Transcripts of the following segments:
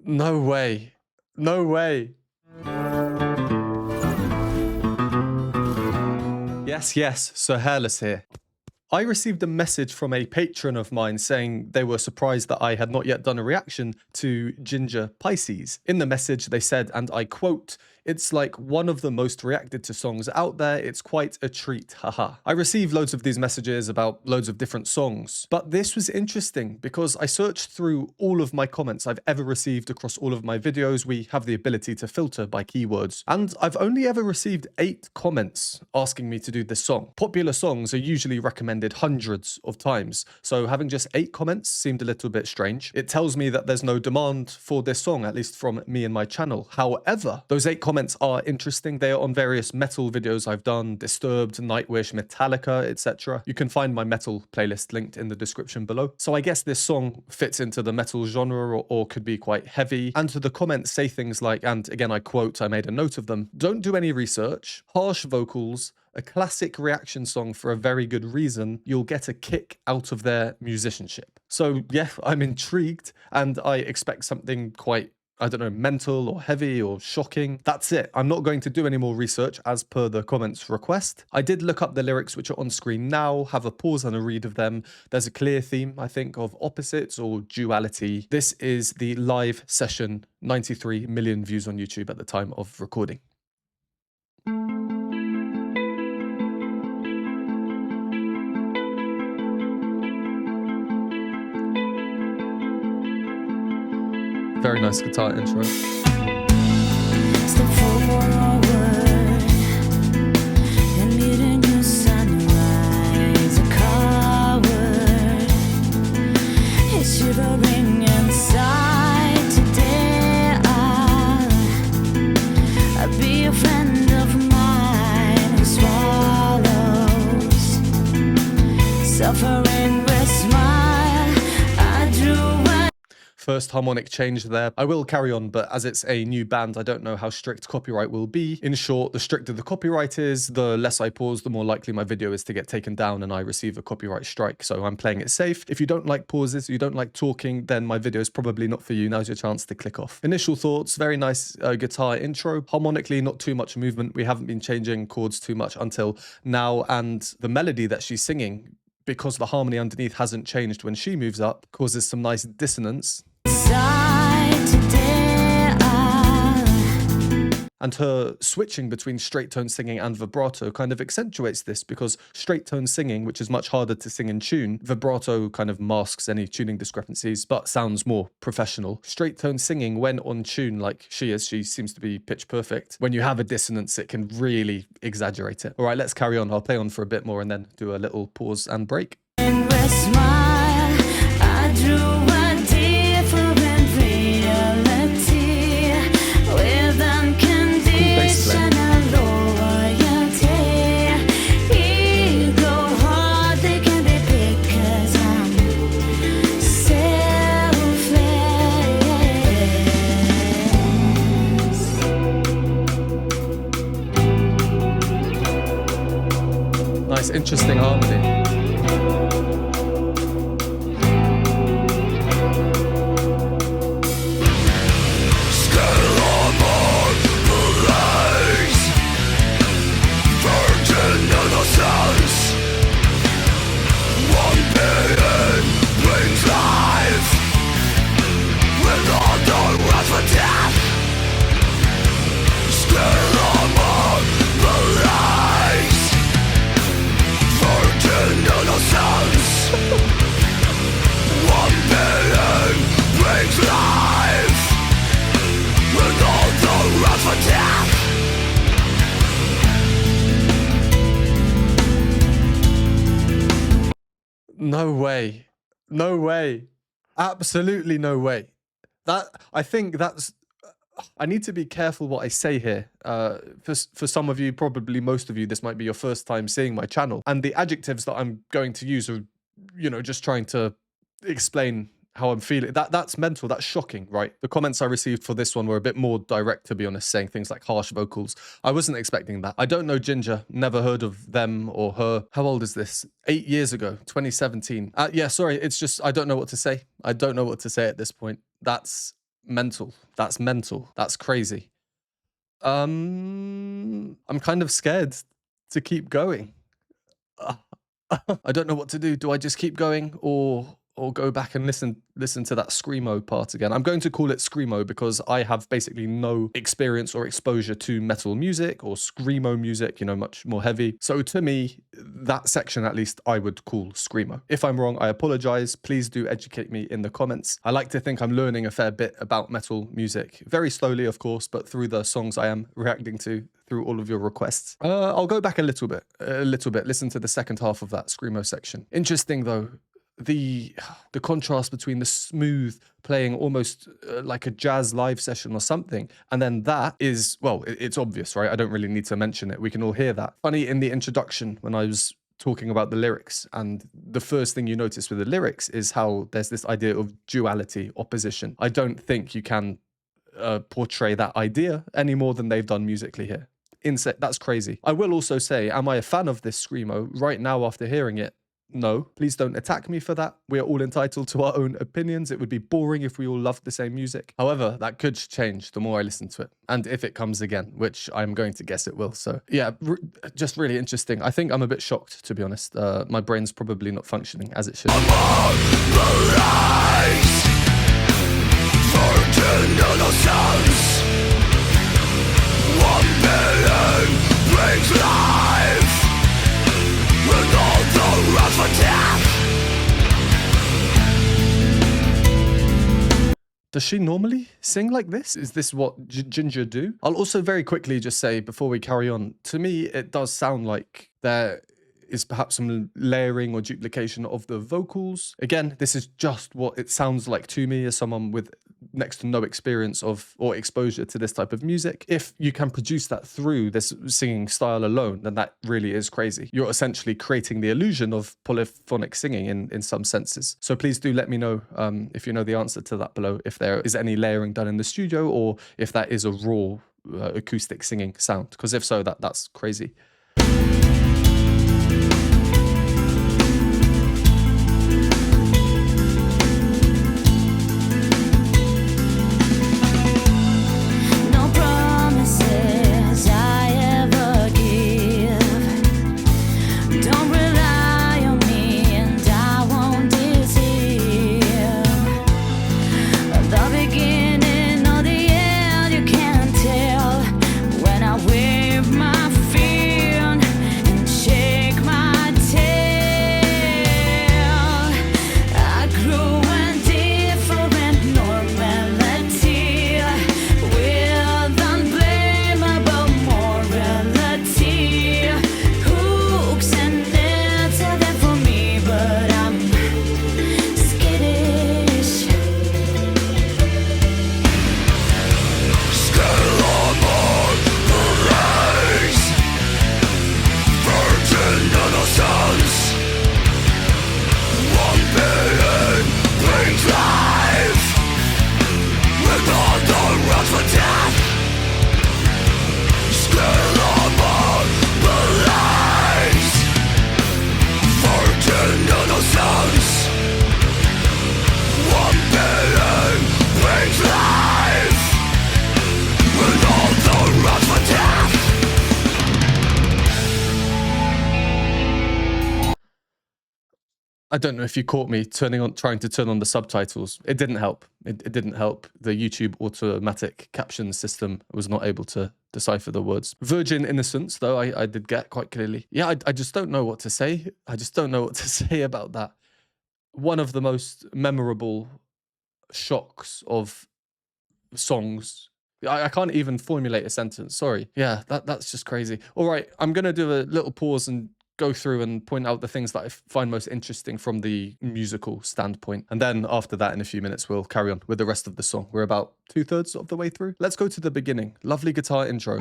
No way. No way. Yes, Sir Hairless here. I received a message from a patron of mine saying they were surprised that I had not yet done a reaction to Jinjer Pisces. In the message, they said, and I quote, "It's like one of the most reacted to songs out there. It's quite a treat, haha." I received loads of these messages about loads of different songs, but this was interesting because I searched through all of my comments I've ever received across all of my videos. We have the ability to filter by keywords, and I've only ever received 8 comments asking me to do this song. Popular songs are usually recommended hundreds of times, so having just 8 comments seemed a little bit strange. It tells me that there's no demand for this song, at least from me and my channel. However, those 8 comments are interesting. They are on various metal videos I've done: Disturbed, Nightwish, Metallica, etc. You can find my metal playlist linked in the description below. So I guess this song fits into the metal genre, or could be quite heavy. And the comments say things like, and again I quote, I made a note of them: "Don't do any research, harsh vocals, a classic reaction song for a very good reason. You'll get a kick out of their musicianship." So yeah, I'm intrigued, and I expect something quite, I don't know, mental or heavy or shocking. That's it. I'm not going to do any more research as per the comments request. I did look up the lyrics, which are on screen now, have a pause and a read of them. There's a clear theme, I think, of opposites or duality. This is the live session, 93 million views on YouTube at the time of recording. Very nice guitar intro. Step forward and meet a new sunrise. A coward is shivering inside. Today I'll be a friend of mine who swallows suffering with smile. I drew First harmonic change there. I will carry on, but as it's a new band, I don't know how strict copyright will be. In short, the stricter the copyright is, the less I pause, the more likely my video is to get taken down and I receive a copyright strike. So I'm playing it safe. If you don't like pauses, you don't like talking, then my video is probably not for you. Now's your chance to click off. Initial thoughts: very nice guitar intro. Harmonically, not too much movement. We haven't been changing chords too much until now, and the melody that she's singing, because the harmony underneath hasn't changed when she moves up, causes some nice dissonance. And her switching between straight tone singing and vibrato kind of accentuates this, because straight tone singing, which is much harder to sing in tune, vibrato kind of masks any tuning discrepancies but sounds more professional. Straight tone singing, when on tune like she seems to be pitch perfect. When you have a dissonance, it can really exaggerate it. All right, let's carry on. I'll play on for a bit more and then do a little pause and break. Nice, interesting harmony. No way. No way. Absolutely no way. I think that's... I need to be careful what I say here. For some of you, probably most of you, this might be your first time seeing my channel. And the adjectives that I'm going to use are, you know, just trying to explain how I'm feeling. That's mental. That's shocking, right? The comments I received for this one were a bit more direct, to be honest, saying things like harsh vocals. I wasn't expecting that. I don't know Jinjer, never heard of them or her. How old is this? 8 years ago, 2017. Yeah, sorry, it's just, I don't know what to say. I don't know what to say at this point. That's mental. That's mental. That's crazy. I'm kind of scared to keep going. I don't know what to do. Do I just keep going or go back and listen to that screamo part again? I'm going to call it screamo because I have basically no experience or exposure to metal music or screamo music, you know, much more heavy. So to me, that section at least I would call screamo. If I'm wrong, I apologize. Please do educate me in the comments. I like to think I'm learning a fair bit about metal music, very slowly, of course, but through the songs I am reacting to through all of your requests. I'll go back a little bit, listen to the second half of that screamo section. Interesting though, the contrast between the smooth playing almost like a jazz live session or something, and then that is, well, it's obvious, right? I don't really need to mention it. We can all hear that. Funny, in the introduction when I was talking about the lyrics, and the first thing you notice with the lyrics is how there's this idea of duality, opposition. I don't think you can portray that idea any more than they've done musically here. Insane. That's crazy. I will also say, am I a fan of this screamo right now after hearing it? No, please don't attack me for that. We are all entitled to our own opinions. It would be boring if we all loved the same music. However, that could change the more I listen to it. And if it comes again, which I'm going to guess it will. So yeah, just really interesting. I think I'm a bit shocked, to be honest. My brain's probably not functioning as it should. Does she normally sing like this? Is this what Jinjer do? I'll also very quickly just say, before we carry on, to me, it does sound like there is perhaps some layering or duplication of the vocals. Again, this is just what it sounds like to me as someone with next to no experience of or exposure to this type of music. If you can produce that through this singing style alone, then that really is crazy. You're essentially creating the illusion of polyphonic singing in some senses. So please do let me know if you know the answer to that below, if there is any layering done in the studio or if that is a raw acoustic singing sound. Because if so, that's crazy. I don't know if you caught me trying to turn on the subtitles. It didn't help. It didn't help. The YouTube automatic caption system was not able to decipher the words. Virgin innocence, though, I did get quite clearly. Yeah, I just don't know what to say. I just don't know what to say about that. One of the most memorable shocks of songs. I can't even formulate a sentence. Sorry. Yeah, that's just crazy. All right, I'm going to do a little pause and go through and point out the things that I find most interesting from the musical standpoint. And then after that, in a few minutes, we'll carry on with the rest of the song. We're about 2/3 of the way through. Let's go to the beginning. Lovely guitar intro.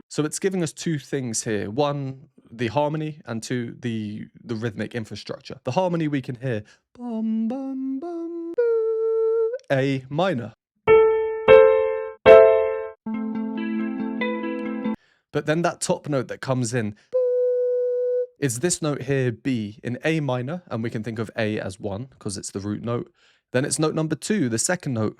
So it's giving us two things here. One, the harmony, and two, the rhythmic infrastructure. The harmony we can hear, bum, bum, bum, boo, A minor. But then that top note that comes in Is this note here B in A minor, and we can think of A as 1 because it's the root note. Then it's note number 2, the second note,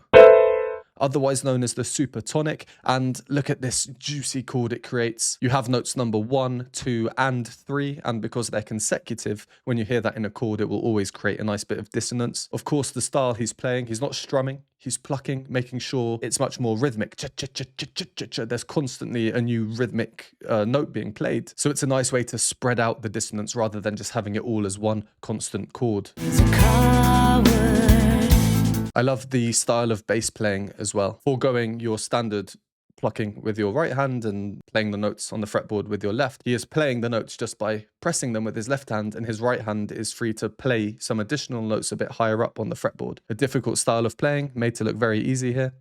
otherwise known as the supertonic. And look at this juicy chord it creates. You have notes number 1, 2, and 3, and because they're consecutive, when you hear that in a chord, it will always create a nice bit of dissonance. Of course, the style he's playing, he's not strumming, he's plucking, making sure it's much more rhythmic. There's constantly a new rhythmic note being played. So it's a nice way to spread out the dissonance rather than just having it all as one constant chord. I love the style of bass playing as well. Foregoing your standard plucking with your right hand and playing the notes on the fretboard with your left, he is playing the notes just by pressing them with his left hand, and his right hand is free to play some additional notes a bit higher up on the fretboard. A difficult style of playing, made to look very easy here.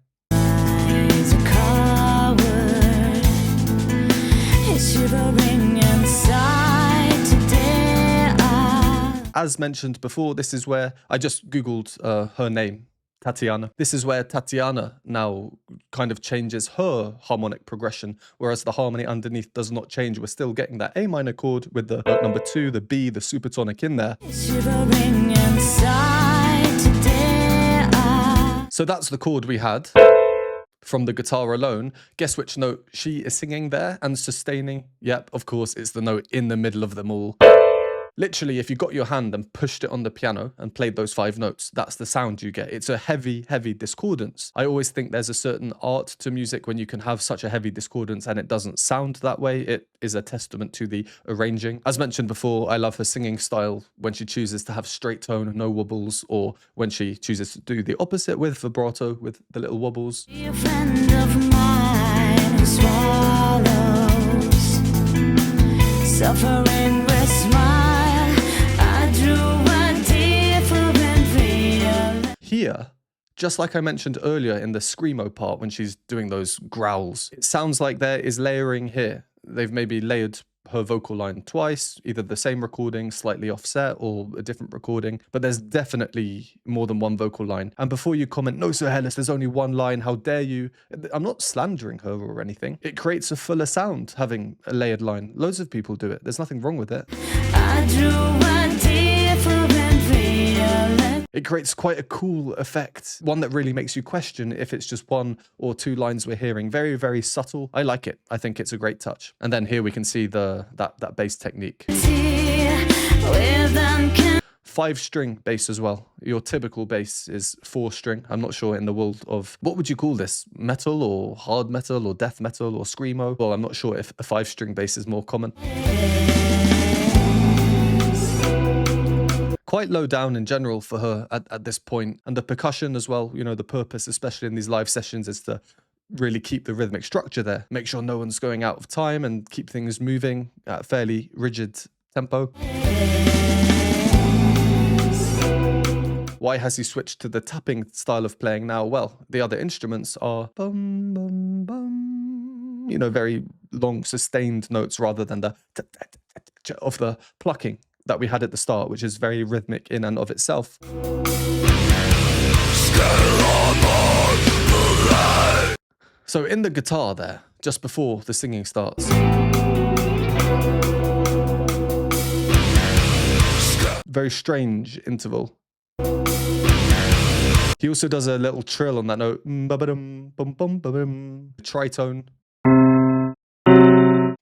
As mentioned before, this is where I just googled her name, Tatiana. This is where Tatiana now kind of changes her harmonic progression, whereas the harmony underneath does not change. We're still getting that A minor chord with the note number 2, the B, the supertonic in there. So that's the chord we had from the guitar alone. Guess which note she is singing there and sustaining? Yep, of course, it's the note in the middle of them all. Literally, if you got your hand and pushed it on the piano and played those 5 notes, that's the sound you get. It's a heavy, heavy discordance. I always think there's a certain art to music when you can have such a heavy discordance and it doesn't sound that way. It is a testament to the arranging. As mentioned before, I love her singing style when she chooses to have straight tone, no wobbles, or when she chooses to do the opposite with vibrato, with the little wobbles. Be a friend of mine who swallows suffering with smile. Here, just like I mentioned earlier in the screamo part when she's doing those growls, it sounds like there is layering here. They've maybe layered her vocal line twice, either the same recording, slightly offset, or a different recording, but there's definitely more than one vocal line. And before you comment, no, Sir Hairless, there's only one line, how dare you? I'm not slandering her or anything. It creates a fuller sound having a layered line. Loads of people do it. There's nothing wrong with it. It creates quite a cool effect, one that really makes you question if it's just 1 or 2 lines we're hearing. Very, very subtle. I like it. I think it's a great touch. And then here we can see that bass technique. 5-string bass as well. Your typical bass is 4-string. I'm not sure in the world of, what would you call this? Metal or hard metal or death metal or screamo? Well, I'm not sure if a 5-string bass is more common. Quite low down in general for her at this point. And the percussion as well, you know, the purpose, especially in these live sessions, is to really keep the rhythmic structure there. Make sure no one's going out of time and keep things moving at a fairly rigid tempo. Why has he switched to the tapping style of playing now? Well, the other instruments are bum, bum, bum, you know, very long sustained notes rather than the of the plucking that we had at the start, which is very rhythmic in and of itself. So in the guitar there, just before the singing starts, very strange interval. He also does a little trill on that note, tritone.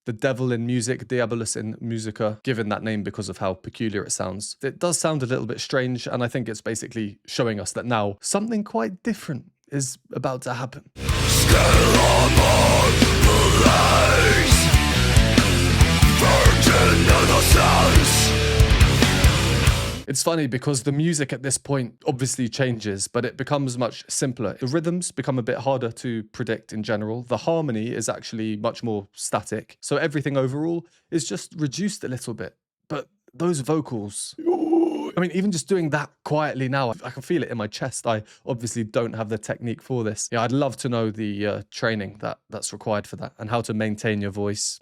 The devil in music, diabolus in musica, given that name because of how peculiar it sounds. It does sound a little bit strange, and I think it's basically showing us that now something quite different is about to happen. It's funny because the music at this point obviously changes, but it becomes much simpler. The rhythms become a bit harder to predict in general. The harmony is actually much more static. So everything overall is just reduced a little bit. But those vocals, I mean, even just doing that quietly now, I can feel it in my chest. I obviously don't have the technique for this. Yeah, I'd love to know the training that's required for that and how to maintain your voice.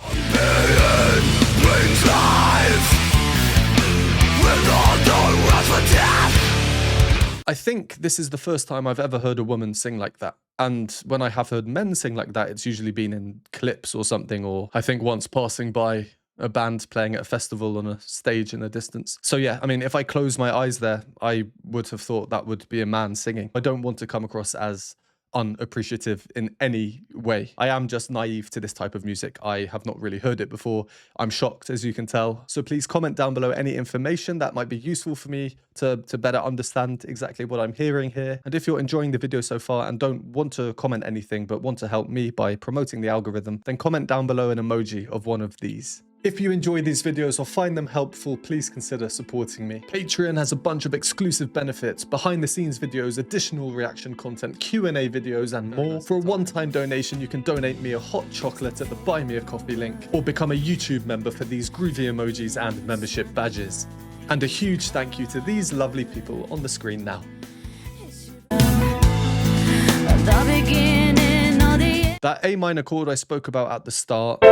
I think this is the first time I've ever heard a woman sing like that. And when I have heard men sing like that, it's usually been in clips or something, or I think once passing by a band playing at a festival on a stage in the distance. So yeah, I mean, if I close my eyes there, I would have thought that would be a man singing. I don't want to come across as unappreciative in any way. I am just naive to this type of music. I have not really heard it before. I'm shocked, as you can tell. So please comment down below any information that might be useful for me to better understand exactly what I'm hearing here. And if you're enjoying the video so far and don't want to comment anything but want to help me by promoting the algorithm, then comment down below an emoji of one of these. If you enjoy these videos or find them helpful, please consider supporting me. Patreon has a bunch of exclusive benefits, behind the scenes videos, additional reaction content, Q&A videos, and more. For a one-time donation, you can donate me a hot chocolate at the Buy Me a Coffee link, or become a YouTube member for these groovy emojis and membership badges. And a huge thank you to these lovely people on the screen now. That A minor chord I spoke about at the start,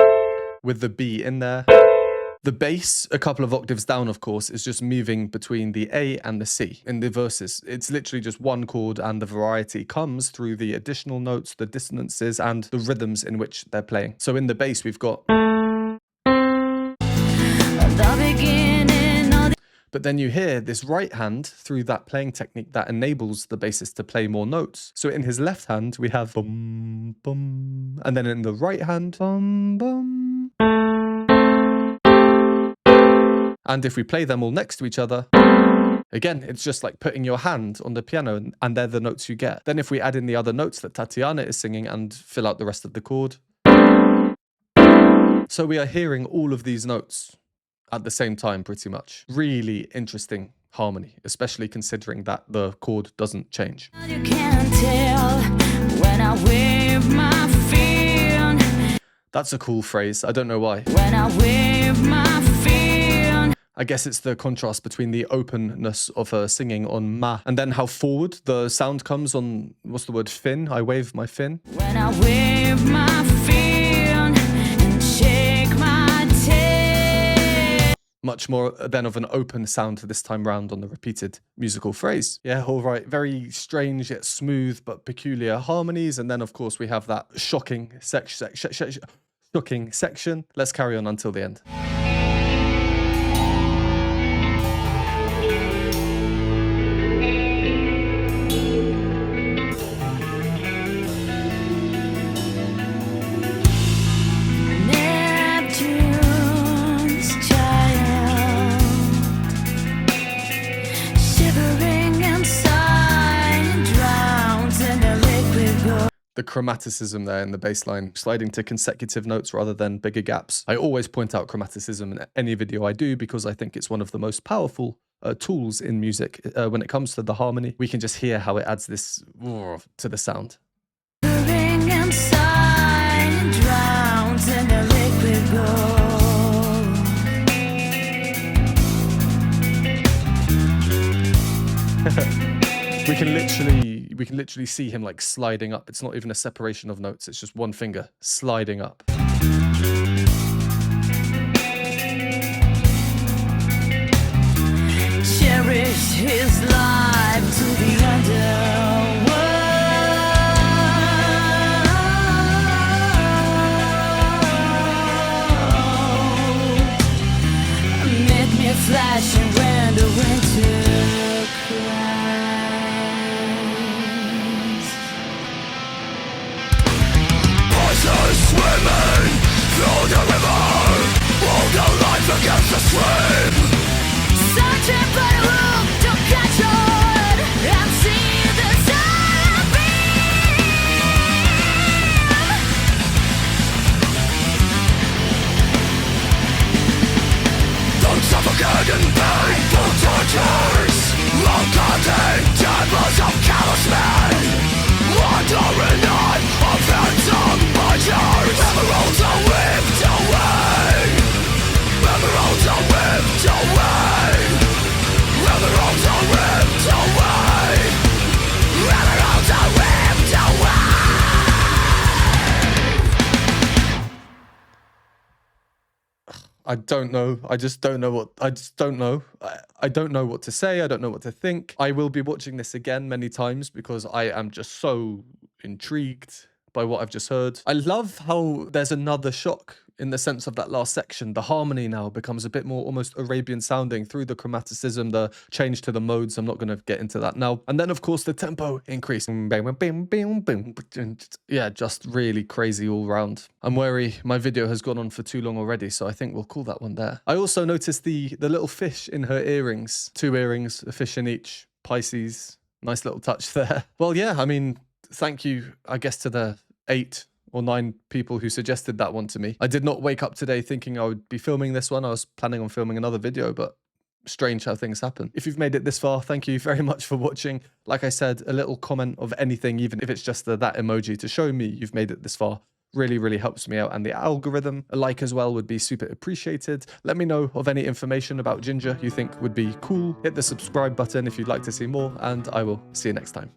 with the B in there. The bass, a couple of octaves down, of course, is just moving between the A and the C in the verses. It's literally just one chord, and the variety comes through the additional notes, the dissonances, and the rhythms in which they're playing. So in the bass, we've got... But then you hear this right hand through that playing technique that enables the bassist to play more notes. So in his left hand, we have bum, bum, and then in the right hand, bum, bum. And if we play them all next to each other, again, it's just like putting your hand on the piano and they're the notes you get. Then if we add in the other notes that Tatiana is singing and fill out the rest of the chord. So we are hearing all of these notes at the same time, pretty much. Really interesting harmony, especially considering that the chord doesn't change. You can't tell when I wave my fin. That's a cool phrase. I don't know why. When I wave my fin. I guess it's the contrast between the openness of her singing on ma and then how forward the sound comes on, what's the word, fin? I wave my fin. When I wave my fin and shake my tail. Much more than of an open sound this time round on the repeated musical phrase. Yeah, all right. Very strange yet smooth but peculiar harmonies. And then, of course, we have that shocking section. Let's carry on until the end. The chromaticism there in the bass line, sliding to consecutive notes rather than bigger gaps. I always point out chromaticism in any video I do because I think it's one of the most powerful tools in music. When it comes to the harmony, we can just hear how it adds this to the sound. We can literally see him like sliding up. It's not even a separation of notes. It's just one finger sliding up. Cherish his life to the underworld. Make me flashing when the winter cries. Swimming through the river, hold the life against the stream. Searching for the room to catch on and see the sun beam. Don't suffocate in painful tortures, long-cutting tables of callous men. Wandering on a phantom butchers. Emeralds are whipped away. Emeralds are whipped away. Emeralds are ripped away. Emeralds are ripped away. I don't know. I just don't know what. I just don't know. I don't know what to say. I don't know what to think. I will be watching this again many times because I am just so intrigued by what I've just heard. I love how there's another shock in the sense of that last section. The harmony now becomes a bit more almost Arabian sounding through the chromaticism, the change to the modes. I'm not going to get into that now. And then, of course, the tempo increase. Yeah, just really crazy all round. I'm wary my video has gone on for too long already, so I think we'll call that one there. I also noticed the little fish in her earrings. 2 earrings, a fish in each. Pisces. Nice little touch there. Well, yeah, I mean, thank you, I guess, to the 8 or 9 people who suggested that one to me. I did not wake up today thinking I would be filming this one. I was planning on filming another video, but strange how things happen. If you've made it this far, thank you very much for watching. Like I said, a little comment of anything, even if it's just that emoji to show me you've made it this far, really, really helps me out. And the algorithm, a like as well, would be super appreciated. Let me know of any information about Jinjer you think would be cool. Hit the subscribe button if you'd like to see more, and I will see you next time.